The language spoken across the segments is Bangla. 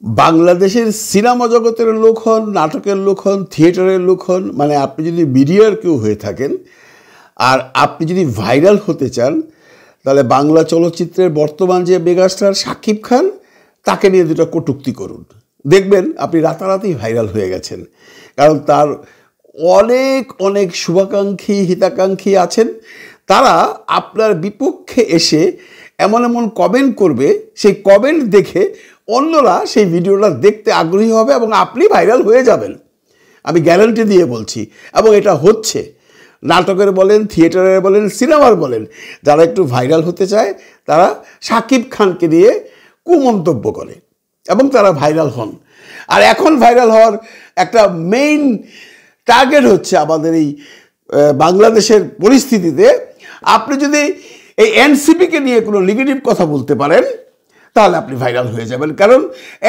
বাংলাদেশের সিনেমা জগতের লোক হন, নাটকের লোক হন, থিয়েটারের লোক হন, মানে আপনি যদি মিডিয়ার কেউ হয়ে থাকেন আর আপনি যদি ভাইরাল হতে চান, তাহলে বাংলা চলচ্চিত্রের বর্তমান যে মেগাস্টার শাকিব খান, তাকে নিয়ে দুটো কটূক্তি করুন, দেখবেন আপনি রাতারাতি ভাইরাল হয়ে গেছেন। কারণ তার অনেক অনেক শুভাকাঙ্ক্ষী হিতাকাঙ্ক্ষী আছেন, তারা আপনার বিপক্ষে এসে এমন এমন কমেন্ট করবে, সেই কমেন্ট দেখে অন্যরা সেই ভিডিওটা দেখতে আগ্রহী হবে এবং আপনি ভাইরাল হয়ে যাবেন। আমি গ্যারান্টি দিয়ে বলছি, এবং এটা হচ্ছে। নাটকের বলেন, থিয়েটারের বলেন, সিনেমার বলেন, যারা একটু ভাইরাল হতে চায় তারা শাকিব খানকে নিয়ে কুমন্তব্য করে এবং তারা ভাইরাল হন। আর এখন ভাইরাল হওয়ার একটা মেইন টার্গেট হচ্ছে আমাদের এই বাংলাদেশের পরিস্থিতিতে, আপনি যদি এই এনসিপিকে নিয়ে কোনো নেগেটিভ কথা বলতে পারেন তাহলে আপনি ভাইরাল হয়ে যাবেন। কারণ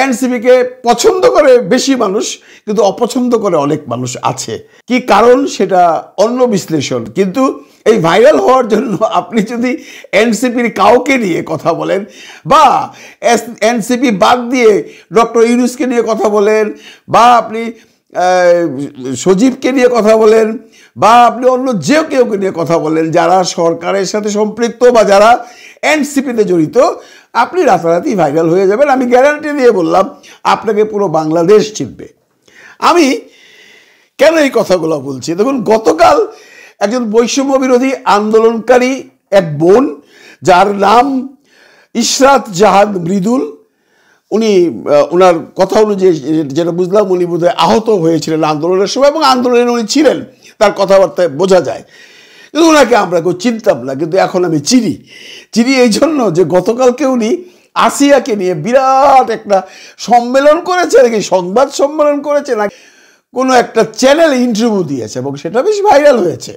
এনসিপিকে পছন্দ করে বেশি মানুষ, কিন্তু অপছন্দ করে অনেক মানুষ আছে। কি কারণ সেটা অন্য বিশ্লেষণ, কিন্তু এই ভাইরাল হওয়ার জন্য আপনি যদি এনসিপির কাউকে নিয়ে কথা বলেন বা এনসিপি বাদ দিয়ে ডক্টর ইউনূসকে নিয়ে কথা বলেন, বা আপনি সজীবকে নিয়ে কথা বলেন, বা আপনি অন্য যে কেউকে নিয়ে কথা বলেন যারা সরকারের সাথে সম্পৃক্ত বা যারা এনসিপিতে জড়িত, আপনি রাতারাতি ভাইরাল হয়ে যাবেন। আমি গ্যারান্টি দিয়ে বললাম, আপনাকে পুরো বাংলাদেশ চিনবে। আমি কেন এই কথাগুলো বলছি? দেখুন, গতকাল একজন বৈষম্য বিরোধী আন্দোলনকারী এক বোন, যার নাম ইশরাত জাহান মৃদুল, উনি ওনার কথা অনুযায়ী যেটা বুঝলাম, উনি বোধহয় আহত হয়েছিলেন আন্দোলনের সময়, এবং আন্দোলনে উনি ছিলেন, তার কথাবার্তায় বোঝা যায়। কিন্তু ওনাকে আমরা কেউ চিনতাম না, কিন্তু এখন আমি চিনি এই জন্য যে গতকালকে উনি আসিয়াকে নিয়ে বিরাট একটা সম্মেলন করেছে, নাকি সংবাদ সম্মেলন করেছে, না কোনো একটা চ্যানেলে ইন্টারভিউ দিয়েছে, এবং সেটা বেশ ভাইরাল হয়েছে।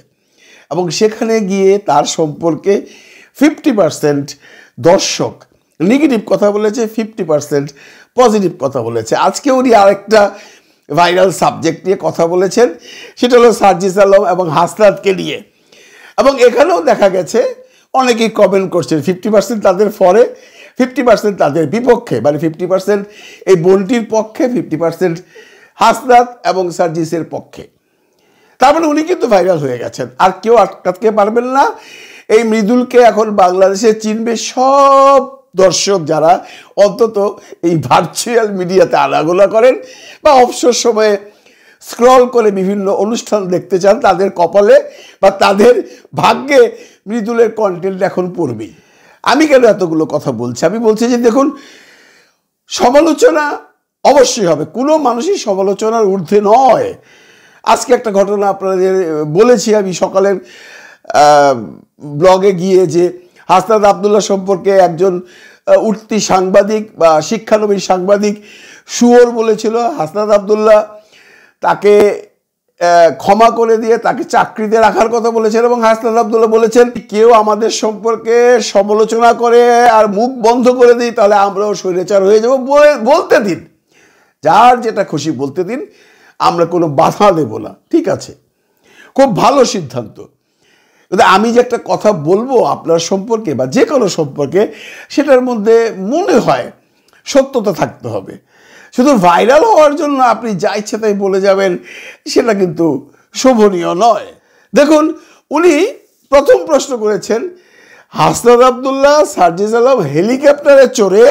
এবং সেখানে গিয়ে তার সম্পর্কে 50% দর্শক নেগেটিভ কথা বলেছে, 50% পজিটিভ কথা বলেছে। আজকে উনি আরেকটা ভাইরাল সাবজেক্ট নিয়ে কথা বলেছেন, সেটা হলো সার্জিস আলম এবং হাসনাতকে নিয়ে। এবং এখানেও দেখা গেছে অনেকেই কমেন্ট করছেন, 50% তাদের ফরে, 50% তাদের বিপক্ষে, মানে 50% এই বোনটির পক্ষে, 50% হাসনাত এবং সার্জিসের পক্ষে। তার মানে উনি কিন্তু ভাইরাল হয়ে গেছেন, আর কেউ আটকাতে পারবেন না। এই মৃদুলকে এখন বাংলাদেশে চিনবে সব দর্শক যারা অন্তত এই ভার্চুয়াল মিডিয়াতে আনাগোনা করেন বা অবসর সময়ে স্ক্রল করে বিভিন্ন অনুষ্ঠান দেখতে চান, তাদের কপালে বা তাদের ভাগ্যে মৃদুলের কন্টেন্ট এখন পড়বেই। আমি কেন এতগুলো কথা বলছি? আমি বলছি যে দেখুন, সমালোচনা অবশ্যই হবে, কোনো মানুষই সমালোচনার ঊর্ধ্বে নয়। আজকে একটা ঘটনা আপনাদের বলেছি আমি সকালের ব্লগে গিয়ে, যে হাসনাত আবদুল্লাহ সম্পর্কে একজন উঠতি সাংবাদিক বা শিক্ষানবী সাংবাদিক শুয়োর বলেছিল। হাসনাত আবদুল্লাহ তাকে ক্ষমা করে দিয়ে তাকে চাকরিতে রাখার কথা বলেছেন, এবং হাসনাত আবদুল্লাহ বলেছেন, কেউ আমাদের সম্পর্কে সমালোচনা করে আর মুখ বন্ধ করে দিই তাহলে আমরাও স্বৈরাচার হয়ে যাব। বলতে দিন, যার যেটা খুশি বলতে দিন, আমরা কোনো বাধা দেব না। ঠিক আছে, খুব ভালো সিদ্ধান্ত। কিন্তু আমি যে একটা কথা বলবো আপনার সম্পর্কে বা যে কোনো সম্পর্কে, সেটার মধ্যে মনে হয় সত্যতা থাকতে হবে। শুধু ভাইরাল হওয়ার জন্য আপনি যা ইচ্ছে তাই বলে যাবেন, সেটা কিন্তু শোভনীয় নয়। দেখুন, উনি প্রথম প্রশ্ন করেছেন, হাসনাত আবদুল্লাহ, সার্জিস আলম হেলিকপ্টারে চড়ে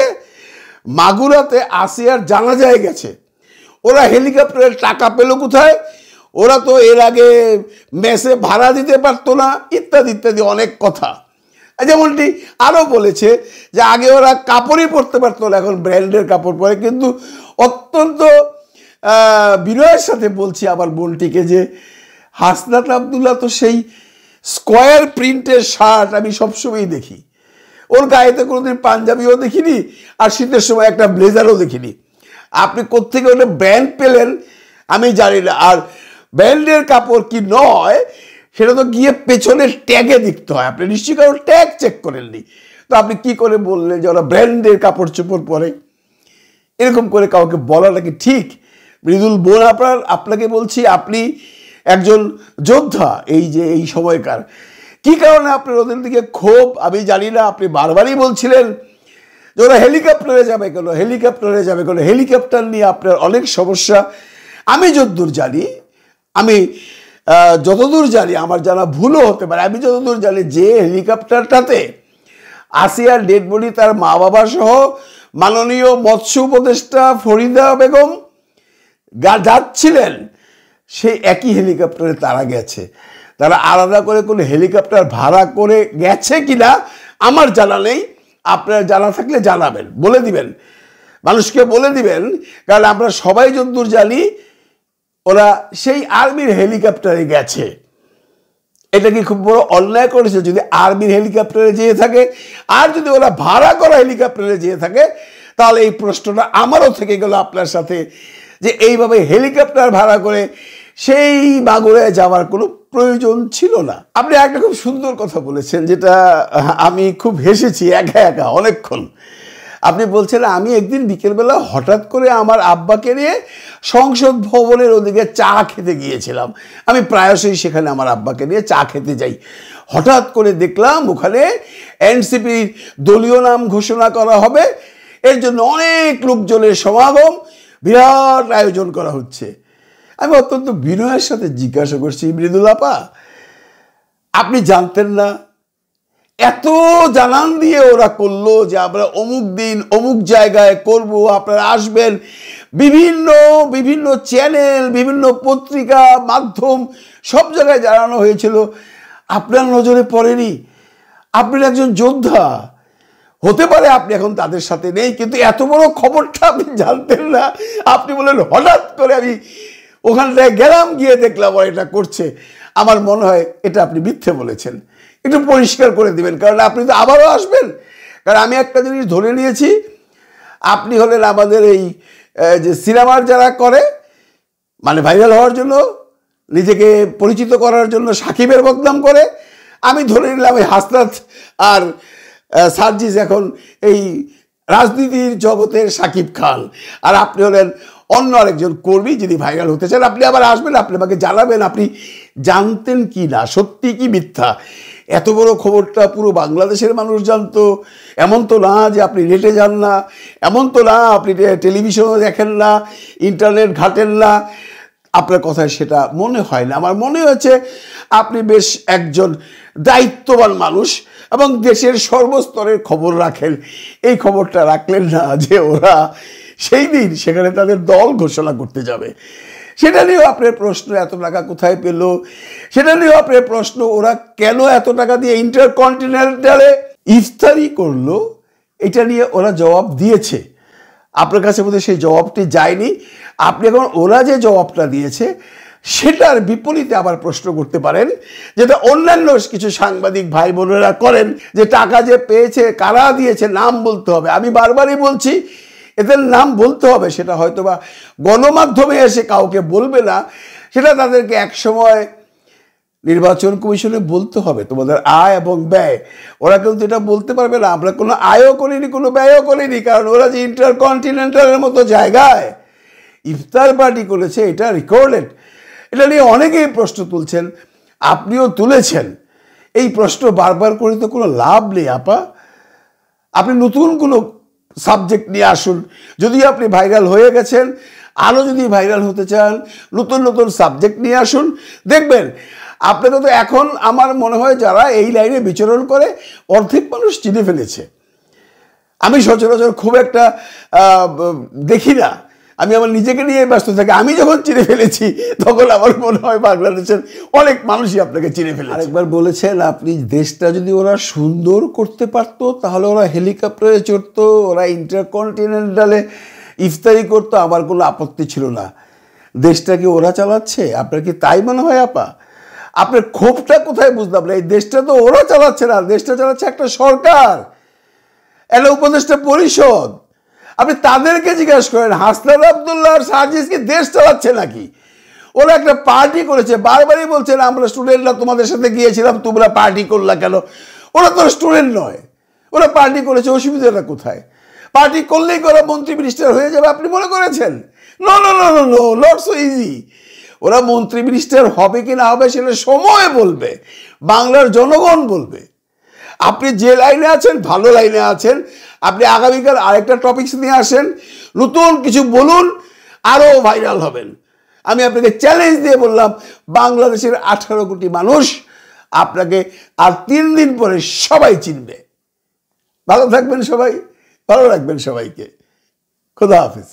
মাগুরাতে আসিয়ার জানাজায় গেছে। ওরা হেলিকপ্টারের টাকা পেল কোথায়? ওরা তো এর আগে মেসে ভাড়া দিতে পারতো না, ইত্যাদি ইত্যাদি অনেক কথা। যেমনটি আরও বলেছে যে আগে ওরা কাপড়ই পরতে পারতো না, এখন ব্র্যান্ডের কাপড় পরে। কিন্তু অত্যন্ত বিনয়ের সাথে বলছি আমার বোনটিকে যে হাসনাত আবদুল্লাহ তো সেই স্কোয়ার প্রিন্টের শার্ট আমি সবসময়ই দেখি, ওর গায়েতে কোনোদিন পাঞ্জাবিও দেখিনি, আর শীতের সময় একটা ব্লেজারও দেখিনি। আপনি কোত্থেকে ওটা ব্র্যান্ড পেলেন আমি জানি না। আর ব্র্যান্ডের কাপড় কি নয় সেটা তো গিয়ে পেছনের ট্যাগে দেখতে হয়, আপনি নিশ্চয়ই কারো ট্যাগ চেক করেননি। তো আপনি কি করে বললেন যে ওরা ব্র্যান্ডের কাপড় চোপড় পরে? এরকম করে কাউকে বলাটা কি ঠিক? মৃদুল বোন, আপনাকে বলছি, আপনি একজন যোদ্ধা এই সময়কার। কি কারণে আপনার ওদের দিকে ক্ষোভ আমি জানি না। আপনি বারবারই বলছিলেন যে ওরা হেলিকপ্টারে যাবে কেন, হেলিকপ্টারে যাবে কেন, হেলিকপ্টার নিয়ে আপনার অনেক সমস্যা। আমি যতদূর জানি, আমার জানা ভুলও হতে পারে, আমি যতদূর জানি যে হেলিকপ্টারটাতে আসিয়ার ডেড বডি তার মা বাবা সহ মাননীয় মৎস্য উপদেষ্টা ফরিদা বেগম যাচ্ছিলেন, সেই একই হেলিকপ্টারে তারা গেছে। তারা আলাদা করে কোনো হেলিকপ্টার ভাড়া করে গেছে কিনা আমার জানা নেই। আপনার জানা থাকলে জানাবেন, বলে দিবেন, মানুষকে বলে দিবেন। কারণ আমরা সবাই যতদূর জানি ওরা সেই আর্মির হেলিকপ্টারে গেছে। এটা কি খুব বড় অন্যায় করেছে যদি আর্মির হেলিকপ্টারে যেয়ে থাকে? আর যদি ওরা ভাড়া করা হেলিকপ্টারে যেয়ে থাকে, তাহলে এই প্রশ্নটা আমারও থেকে গেল আপনার সাথে, যে এইভাবে হেলিকপ্টার ভাড়া করে সেই মাগুরায় যাওয়ার কোনো প্রয়োজন ছিল না। আপনি একটা খুব সুন্দর কথা বলেছেন, যেটা আমি খুব হেসেছি একা একা অনেকক্ষণ। আপনি বলছেন আমি একদিন বিকেলবেলা হঠাৎ করে আমার আব্বাকে নিয়ে সংসদ ভবনের ওদিকে চা খেতে গিয়েছিলাম। আমি প্রায়শই সেখানে আমার আব্বাকে নিয়ে চা খেতে যাই। হঠাৎ করে দেখলাম ওখানে এনসিপির দলীয় নাম ঘোষণা করা হবে, এর জন্য অনেক লোকজনের সমাগম, বিরাট আয়োজন করা হচ্ছে। আমি অত্যন্ত বিনয়ের সাথে জিজ্ঞাসা করছি, মৃদুল আপা, আপনি জানতেন না? এত জানান দিয়ে ওরা করলো যে আমরা অমুক দিন অমুক জায়গায় করব, আপনারা আসবেন। বিভিন্ন বিভিন্ন চ্যানেল, বিভিন্ন পত্রিকা মাধ্যম সব জায়গায় জানানো হয়েছিল। আপনার নজরে পড়েনি? আপনি একজন যোদ্ধা, হতে পারে আপনি এখন তাদের সাথে নেই, কিন্তু এত বড় খবরটা আপনি জানতেন না। আপনি বলেন হঠাৎ করে আমি ওখানটায় গেলাম, গিয়ে দেখলাম ওরা এটা করছে। আমার মনে হয় এটা আপনি মিথ্যে বলেছেন। একটু পরিষ্কার করে দিবেন, কারণ আপনি তো আবারও আসবেন। কারণ আমি একটা জিনিস ধরে নিয়েছি, আপনি হলেন আমাদের এই যে সিনেমার যারা করে, মানে ভাইরাল হওয়ার জন্য, নিজেকে পরিচিত করার জন্য সাকিবের বদনাম করে। আমি ধরে নিলাম এই হাসনাত আর সার্জিস এখন এই রাজনীতির জগতের সাকিব খান, আর আপনি হলেন অন্য আরেকজন কর্মী যিনি ভাইরাল হতে চান। আপনি আবার আসবেন, আপনি আমাকে জানাবেন আপনি জানতেন কি না, সত্যি কি মিথ্যা। এত বড় খবরটা পুরো বাংলাদেশের মানুষ জানতো। এমন তো না যে আপনি নেটে যান না, এমন তো না আপনি টেলিভিশনও দেখেন না, ইন্টারনেট ঘাটেন না। আপনার কথায় সেটা মনে হয় না। আমার মনে হচ্ছে আপনি বেশ একজন দায়িত্ববান মানুষ এবং দেশের সর্বস্তরের খবর রাখেন। এই খবরটা রাখলেন না যে ওরা সেই দিন সেখানে তাদের দল ঘোষণা করতে যাবে। সেটা নিয়েও আপনার প্রশ্ন, এত টাকা কোথায় পেল? সেটা নিয়েও আপনার প্রশ্ন, ওরা কেন এত টাকা দিয়ে ইন্টারকন্টিনেন্টালে ইফতারি করলো? এটা নিয়ে ওরা জবাব দিয়েছে। আপনার কাছে বোধহয় সেই জবাবটি যায়নি। আপনি এখন ওরা যে জবাবটা দিয়েছে সেটার বিপরীতে আবার প্রশ্ন করতে পারেন, যেটা অন্যান্য কিছু সাংবাদিক ভাই বোনেরা করেন, যে টাকা যে পেয়েছে কারা দিয়েছে নাম বলতে হবে। আমি বারবারই বলছি এদের নাম বলতে হবে। সেটা হয়তো বা গণমাধ্যমে এসে কাউকে বলবে না, সেটা তাদেরকে একসময় নির্বাচন কমিশনে বলতে হবে তোমাদের আয় এবং ব্যয়। ওরা কিন্তু এটা বলতে পারবে না আমরা কোনো আয়ও করিনি, কোনো ব্যয়ও করিনি, কারণ ওরা যে ইন্টারকন্টিনেন্টালের মতো জায়গায় ইফতার পার্টি করেছে এটা রেকর্ডেড। এটা নিয়ে অনেকেই প্রশ্ন তুলছেন, আপনিও তুলেছেন। এই প্রশ্ন বারবার করে তো কোনো লাভ নেই আপা। আপনি নতুন কোনো সাবজেক্ট নিয়ে আসুন। যদি আপনি ভাইরাল হয়ে গেছেন, আরও যদি ভাইরাল হতে চান, নতুন নতুন সাবজেক্ট নিয়ে আসুন। দেখবেন আপনাকে তো এখন আমার মনে হয় যারা এই লাইনে বিচরণ করে অর্ধেক মানুষ চিনে ফেলেছে। আমি সচরাচর খুব একটা দেখি না, আমি আমার নিজেকে নিয়ে ব্যস্ত থাকি। আমি যখন চিনে ফেলেছি তখন আমার মনে হয় বাংলাদেশের অনেক মানুষই আপনাকে চিনে ফেলেছে। আরেকবার বলেছেন আপনি দেশটা যদি ওরা সুন্দর করতে পারতো তাহলে ওরা হেলিকপ্টারে চড়তো, ওরা ইন্টারকন্টিনেন্টালে ইফতারি করতো, আমার কোনো আপত্তি ছিল না। দেশটা কি ওরা চালাচ্ছে? আপনার কি তাই মনে হয় আপা? আপনার ক্ষোভটা কোথায় বুঝলাম না। এই দেশটা তো ওরা চালাচ্ছে না, দেশটা চালাচ্ছে একটা সরকার, একটা উপদেষ্টা পরিষদ। আপনি তাদেরকে জিজ্ঞাসা করেন হাসনাত আব্দুল্লাহ আর সার্জিস কি দেশ চালাচ্ছে নাকি? ওরা একটা পার্টি করেছে, বারবারই বলছেন আমরা স্টুডেন্টরা তোমাদের সাথে গিয়েছিলাম, তোমরা পার্টি করলা কেন? ওরা তো স্টুডেন্ট নয়, ওরা পার্টি করেছে, অসুবিধাটা কোথায়? পার্টি করলেই ওরা মন্ত্রী মিনিস্টার হয়ে যাবে আপনি মনে করেছেন? No no no no no, not so easy. ওরা মন্ত্রী মিনিস্টার হবে কি না হবে সেটা সময় বলবে, বাংলার জনগণ বলবে। আপনি যে লাইনে আছেন ভালো লাইনে আছেন, আপনি আগামীকাল আরেকটা টপিকস নিয়ে আসেন, নতুন কিছু বলুন, আরও ভাইরাল হবেন। আমি আপনাকে চ্যালেঞ্জ দিয়ে বললাম, বাংলাদেশের 18 কোটি মানুষ আপনাকে আর 3 দিন পরে সবাই চিনবে। ভালো থাকবেন সবাই, ভালো রাখবেন সবাইকে। খোদা হাফেজ।